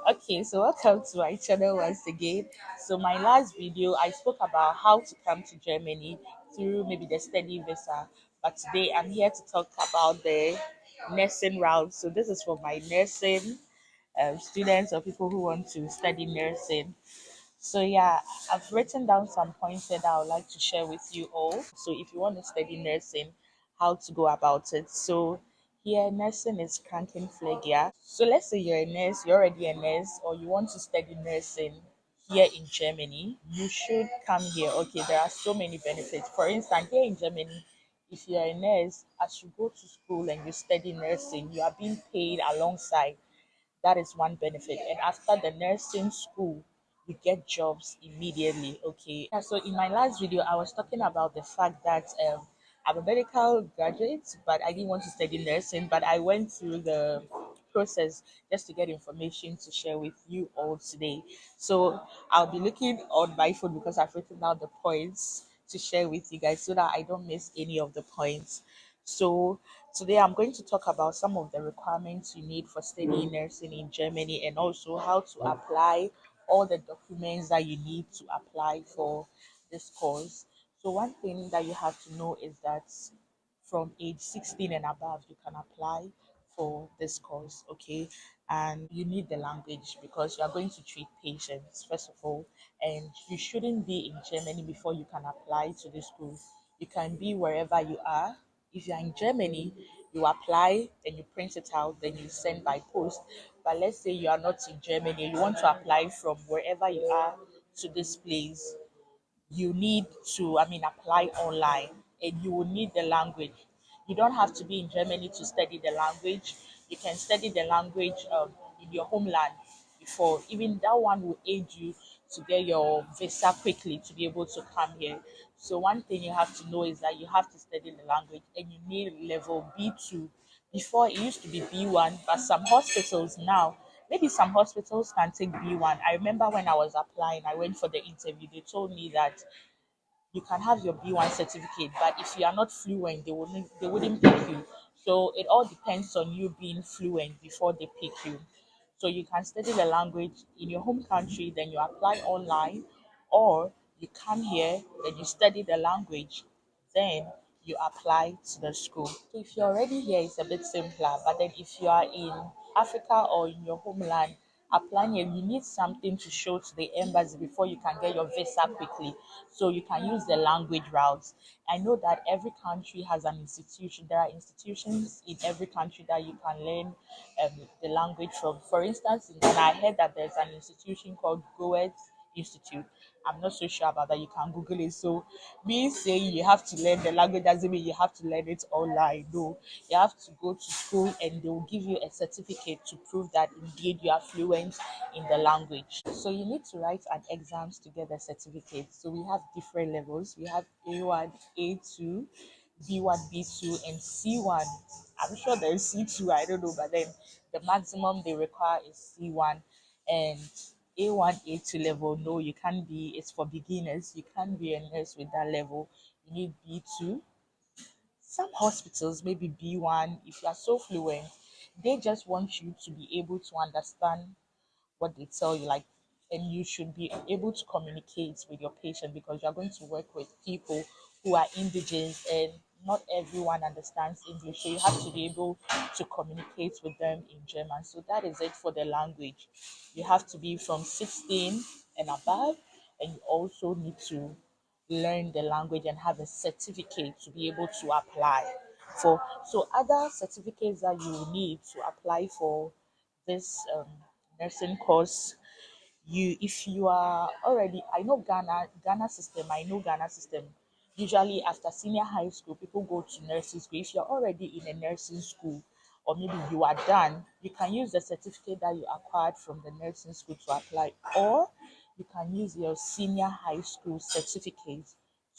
Okay, so welcome to my channel once again. So my last video, I spoke about how to come to Germany through maybe the study visa, but today I'm here to talk about the nursing route. So this is for my nursing students or people who want to study nursing. So yeah, I've written down some points that I would like to share with you all. So if you want to study nursing, how to go about it. So here, nursing is Krankenpfleger. So let's say you're a nurse, you're already a nurse, or you want to study nursing here in Germany, you should come here. Okay, there are so many benefits. For instance, here in Germany, if you're a nurse, as you go to school and you study nursing, you are being paid alongside. That is one benefit. And after the nursing school, you get jobs immediately. Okay. Yeah, so in my last video, I was talking about the fact that I'm a medical graduate, but I didn't want to study nursing, but I went through the process just to get information to share with you all today. So I'll be looking on my phone because I've written down the points to share with you guys so that I don't miss any of the points. So today I'm going to talk about some of the requirements you need for studying nursing in Germany and also how to apply all the documents that you need to apply for this course. So one thing that you have to know is that from age 16 and above you can apply for this course, okay? And you need the language because you are going to treat patients first of all, and you shouldn't be in Germany before you can apply to this school. You can be wherever you are. If you are in Germany, you apply, then you print it out, then you send by post. But let's say you are not in Germany, you want to apply from wherever you are to this place, you need to, apply online, and you will need the language. You don't have to be in Germany to study the language. You can study the language in your homeland before. Even that one will aid you to get your visa quickly to be able to come here. So one thing you have to know is that you have to study the language and you need level B2. Before it used to be B1, but some hospitals now, maybe some hospitals can take B1. I remember when I was applying, I went for the interview, they told me that you can have your B1 certificate, but if you are not fluent, they wouldn't pick you. So it all depends on you being fluent before they pick you. So you can study the language in your home country, then you apply online, or you come here, then you study the language, then you apply to the school. So if you're already here, it's a bit simpler. But then if you are in Africa or in your homeland, applying here, you need something to show to the embassy before you can get your visa quickly. So you can use the language routes. I know that every country has an institution. There are institutions in every country that you can learn the language from. For instance, in Ghana, I heard that there's an institution called Goethe Institute. I'm not so sure about that. You can Google it. So, me saying you have to learn the language doesn't mean you have to learn it online. No, you have to go to school and they will give you a certificate to prove that indeed you are fluent in the language. So, you need to write an exams to get the certificate. So, we have different levels. We have A1, A2, B1, B2, and C1. I'm sure there's C2, I don't know, but then the maximum they require is C1 and A1, A2 level. No, you can't be, it's for beginners. You can't be a nurse with that level. You need B2. Some hospitals, maybe B1, if you are so fluent, they just want you to be able to understand what they tell you, like, and you should be able to communicate with your patient because you are going to work with people who are indigenous and not everyone understands English, so you have to be able to communicate with them in German. So that is it for the language. You have to be from 16 and above, and you also need to learn the language and have a certificate to be able to apply for. So other certificates that you need to apply for this nursing course, you, if you are already, I know Ghana system, usually after senior high school people go to nursing school. If you're already in a nursing school or maybe you are done, you can use the certificate that you acquired from the nursing school to apply, or you can use your senior high school certificate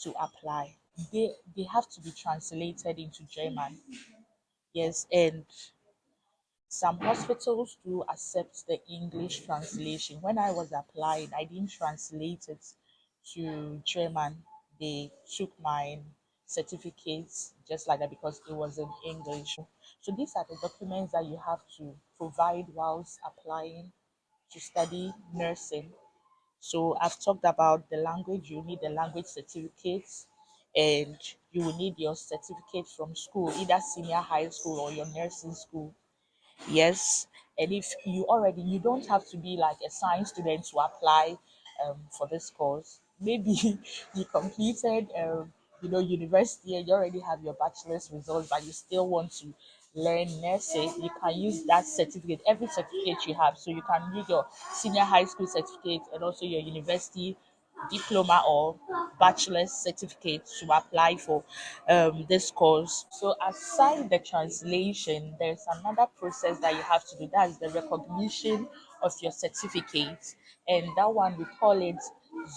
to apply. They have to be translated into German. Yes, and some hospitals do accept the English translation. When I was applying, I didn't translate it to German. They took my certificates just like that because it was in English. So these are the documents that you have to provide whilst applying to study nursing. So I've talked about the language. You need the language certificates, and you will need your certificate from school, either senior high school or your nursing school. Yes, and if you don't have to be like a science student to apply for this course. Maybe you completed university and you already have your bachelor's results, but you still want to learn nursing. You can use that certificate, every certificate you have. So you can use your senior high school certificate and also your university diploma or bachelor's certificate to apply for this course. So aside the translation, there's another process that you have to do. That's the recognition of your certificate, and that one we call it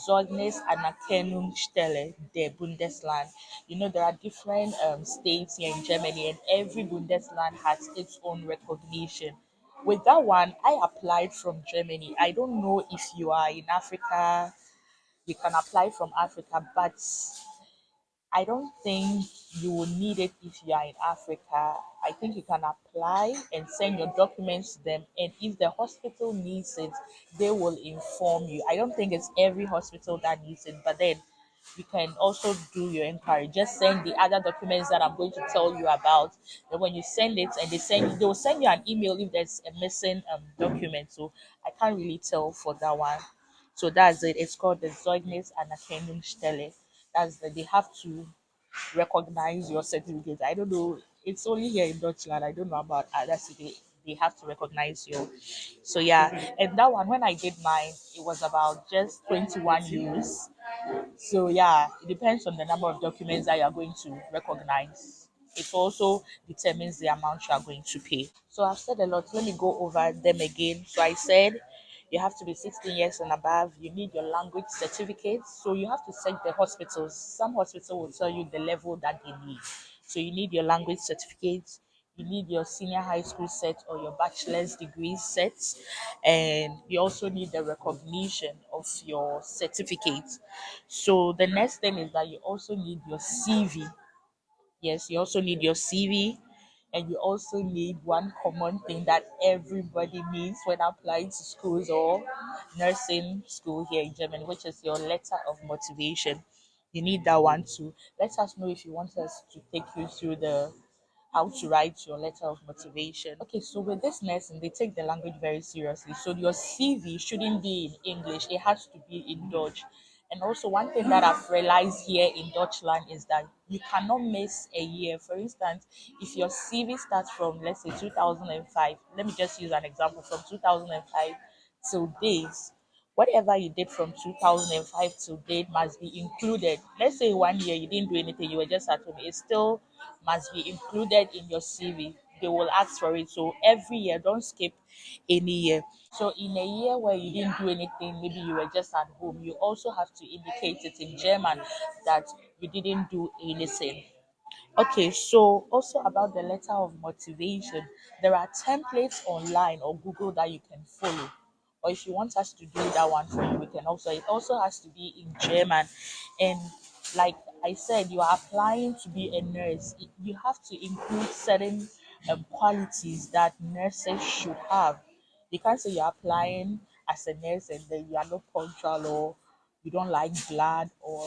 Zeugnis Anerkennungsstelle der Bundesland. There are different states here in Germany, and every Bundesland has its own recognition. With that one, I applied from Germany. I don't know if you are in Africa, you can apply from Africa, but I don't think you will need it if you are in Africa. I think you can apply and send your documents to them, and if the hospital needs it, they will inform you. I don't think it's every hospital that needs it, but then you can also do your inquiry. Just send the other documents that I'm going to tell you about. And when you send it, and they will send you an email if there's a missing document. So I can't really tell for that one. So that's it. It's called the Zeugnis Anerkennungsstelle. They have to recognize your certificate. I don't know. It's only here in Deutschland. I don't know about other cities. They have to recognize you. So yeah, and that one when I did mine, it was about just 21 euros. So yeah, it depends on the number of documents that you are going to recognize. It also determines the amount you are going to pay. So I've said a lot. Let me go over them again. So I said you have to be 16 years and above. You need your language certificate. So you have to check the hospitals. Some hospital will tell you the level that they need. So you need your language certificate. You need your senior high school set or your bachelor's degree set, and you also need the recognition of your certificate. So the next thing is that you also need your CV. Yes, you also need your CV, and you also need one common thing that everybody needs when applying to schools or nursing school here in Germany, which is your letter of motivation. You need that one too. Let us know if you want us to take you through the how to write your letter of motivation. Okay, so with this nursing, they take the language very seriously. So your CV shouldn't be in English, it has to be in Dutch. And also, one thing that I've realized here in Deutschland is that you cannot miss a year. For instance, if your CV starts from, let's say, 2005, let me just use an example from 2005 till days, whatever you did from 2005 till date must be included. Let's say 1 year you didn't do anything, you were just at home, it still must be included in your CV. They will ask for it. So every year, don't skip any year. So in a year where you didn't do anything, maybe you were just at home, you also have to indicate it in German that you didn't do anything. Okay, so also about the letter of motivation, there are templates online or Google that you can follow. Or if you want us to do that one for you, we can also. It also has to be in German, and like I said, you are applying to be a nurse. You have to include certain qualities that nurses should have. You can't say you're applying as a nurse and then you are not punctual, or you don't like blood, or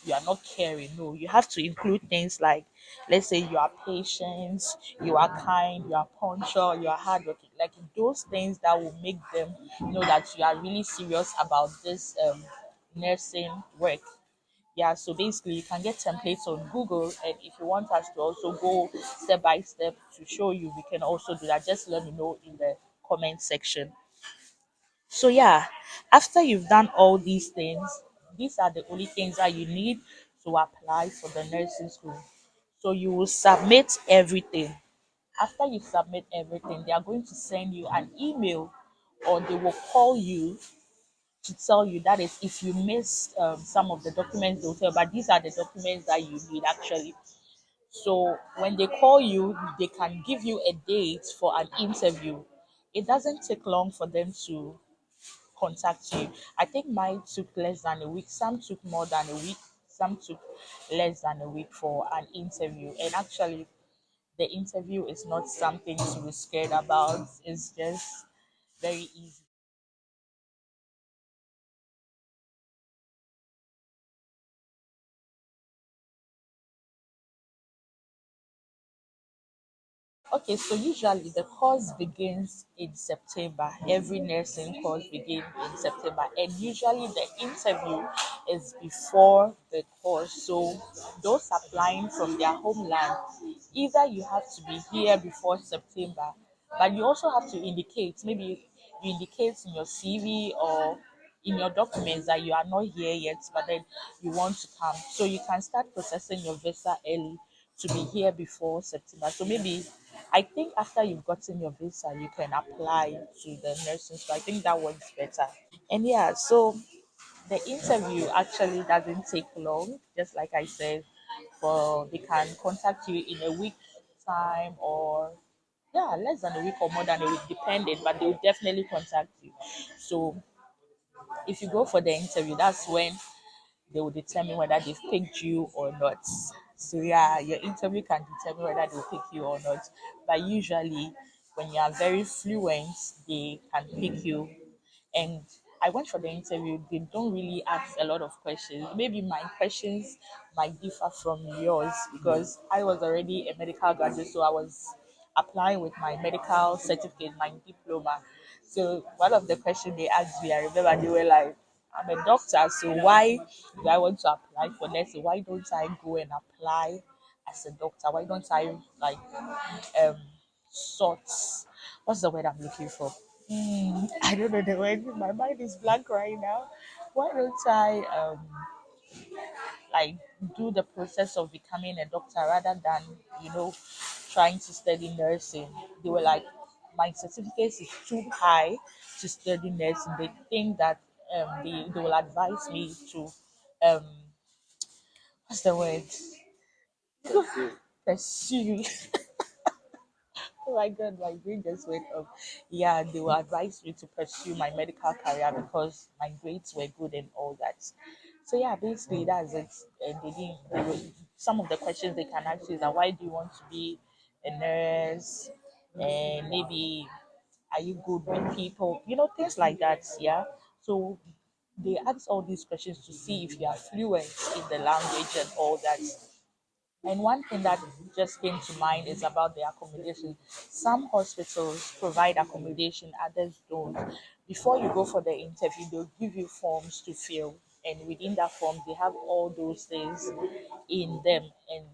you are not caring. No, you have to include things like, let's say you are patient, you are kind, you are punctual, you are hardworking. Like those things that will make them know that you are really serious about this nursing work. Yeah, so basically you can get templates on Google, and if you want us to also go step by step to show you, we can also do that. Just let me know in the comment section. So yeah, after you've done all these things, these are the only things that you need to apply for the nursing school. So you will submit everything. After you submit everything, they are going to send you an email, or they will call you to tell you, that is, if you missed some of the documents, they'll tell you, but these are the documents that you need actually. So when they call you, they can give you a date for an interview. It doesn't take long for them to contact you. I think mine took less than a week. Some took more than a week. Some took less than a week for an interview. And actually, the interview is not something to be scared about. It's just very easy. Okay, so usually the course begins in September. Every nursing course begins in September, and usually the interview is before the course. So those applying from their homeland, either you have to be here before September, but you also have to indicate, maybe you indicate in your CV or in your documents that you are not here yet, but then you want to come. So you can start processing your visa early to be here before September. So maybe I think after you've gotten your visa, you can apply to the nursing. So I think that works better. And yeah, so the interview actually doesn't take long, just like I said. For they can contact you in a week time, or yeah, less than a week or more than a week, depending, but they will definitely contact you. So if you go for the interview, that's when they will determine whether they've picked you or not. So yeah, your interview can determine whether they'll pick you or not. But usually, when you are very fluent, they can pick you. And I went for the interview. They don't really ask a lot of questions. Maybe my questions might differ from yours because I was already a medical graduate, so I was applying with my medical certificate, my diploma. So one of the questions they asked me, I remember they were like, I'm a doctor, so why do I want to apply for nursing? Why don't I go and apply as a doctor? Why don't I like um sort what's the word I'm looking for? I don't know the word. My mind is blank right now. Why don't I like do the process of becoming a doctor rather than trying to study nursing? They were like, my certificate is too high to study nursing. They think that they will advise me to um what's the word, pursue. Oh my god, my brain just went up. Yeah, they will advise me to pursue my medical career because my grades were good and all that. So yeah, basically that's it. And some of the questions they can ask you is that why do you want to be a nurse? And maybe are you good with people? Things like that. Yeah. So they ask all these questions to see if you are fluent in the language and all that. And one thing that just came to mind is about the accommodation. Some hospitals provide accommodation, others don't. Before you go for the interview, they'll give you forms to fill, and within that form, they have all those things in them. And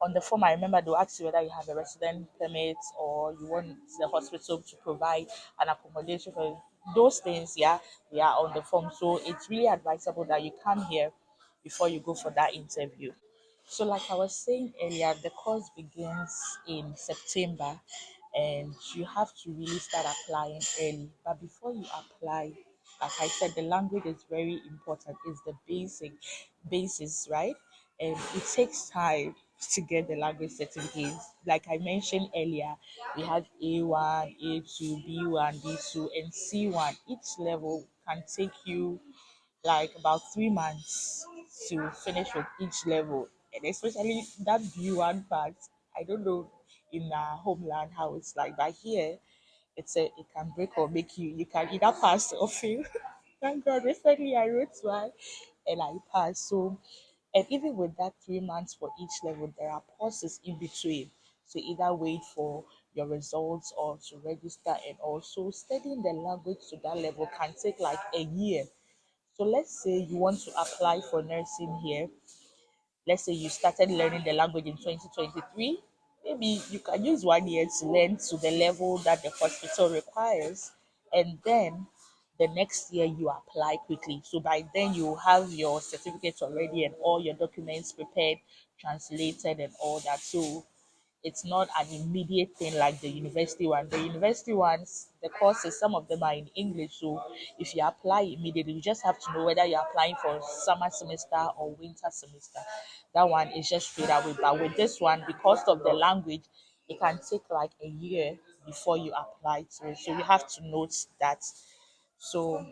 on the form, I remember they'll ask you whether you have a resident permit or you want the hospital to provide an accommodation for you. Those things. Yeah, they are on the form. So it's really advisable that you come here before you go for that interview. So, like I was saying earlier, the course begins in September and you have to really start applying early. But before you apply, like I said, the language is very important, it's the basis, right? And it takes time to get the language certificates. Like I mentioned earlier, we have A1, A2, B1, B2, and C1. Each level can take you like about 3 months to finish with each level, and especially that B1 part. I don't know in our homeland how it's like, but here it can break or make you. You can either pass or fail. Thank God, recently I wrote one and I passed. So, and even with that 3 months for each level, there are pauses in between. So either wait for your results or to register, and also studying the language to that level can take like a year. So let's say you want to apply for nursing here. Let's say you started learning the language in 2023. Maybe you can use 1 year to learn to the level that the hospital requires. And then the next year you apply quickly. So by then you have your certificates already and all your documents prepared, translated, and all that. So it's not an immediate thing like the university one. The university ones, the courses, some of them are in English. So if you apply immediately, you just have to know whether you're applying for summer semester or winter semester. That one is just straight away. But with this one, because of the language, it can take like a year before you apply to it. So you have to note that. So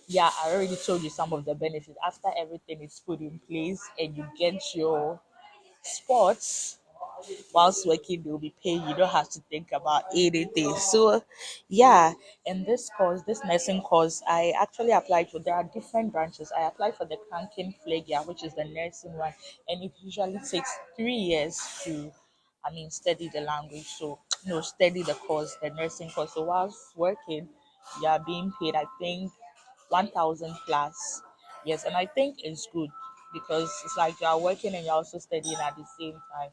yeah, I already told you some of the benefits. After everything is put in place and you get your sports, whilst working they'll be paying, you don't have to think about anything. So yeah, in this course, this nursing course, I actually applied for, there are different branches. I applied for the Krankenpfleger, which is the nursing one, and it usually takes 3 years to study the language. So study the course, the nursing course. So whilst working, you are being paid, I think, 1,000 plus. Yes, and I think it's good because it's like you are working and you're also studying at the same time.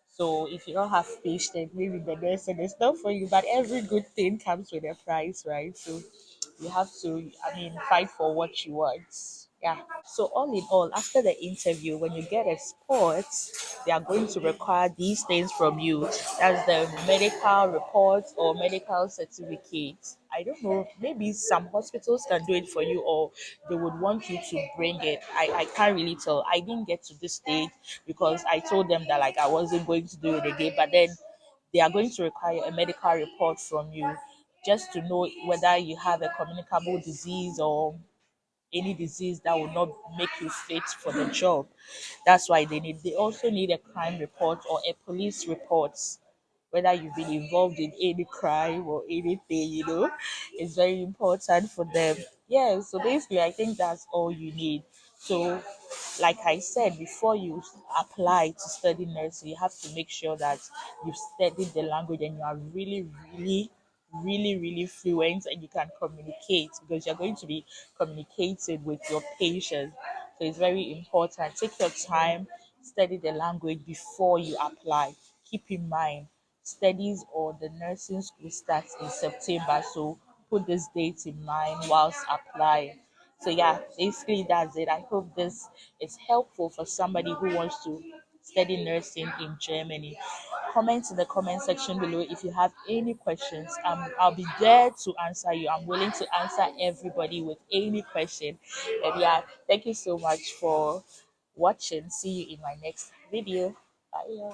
So if you don't have patience, maybe the nursing is not for you. But every good thing comes with a price, right? So you have to, I mean, fight for what you want. Yeah. So all in all, after the interview, when you get a spot, they are going to require these things from you. That's the medical report or medical certificate. I don't know, maybe some hospitals can do it for you or they would want you to bring it. I can't really tell. I didn't get to this stage because I told them that like I wasn't going to do it again. But then they are going to require a medical report from you just to know whether you have a communicable disease or any disease that will not make you fit for the job. That's why they also need a crime report or a police report, whether you've been involved in any crime or anything, it's very important for them. Yeah, so basically I think that's all you need. So like I said, before you apply to study nursing, you have to make sure that you've studied the language and you are really, really, really, really fluent and you can communicate because you're going to be communicating with your patients. So it's very important. Take your time, study the language before you apply. Keep in mind, studies or the nursing school starts in September. So put this date in mind whilst applying. So yeah, basically that's it. I hope this is helpful for somebody who wants to study nursing in Germany. Comment in the comment section below if you have any questions. I'll be there to answer you. I'm willing to answer everybody with any question. And yeah, thank you so much for watching. See you in my next video. Bye.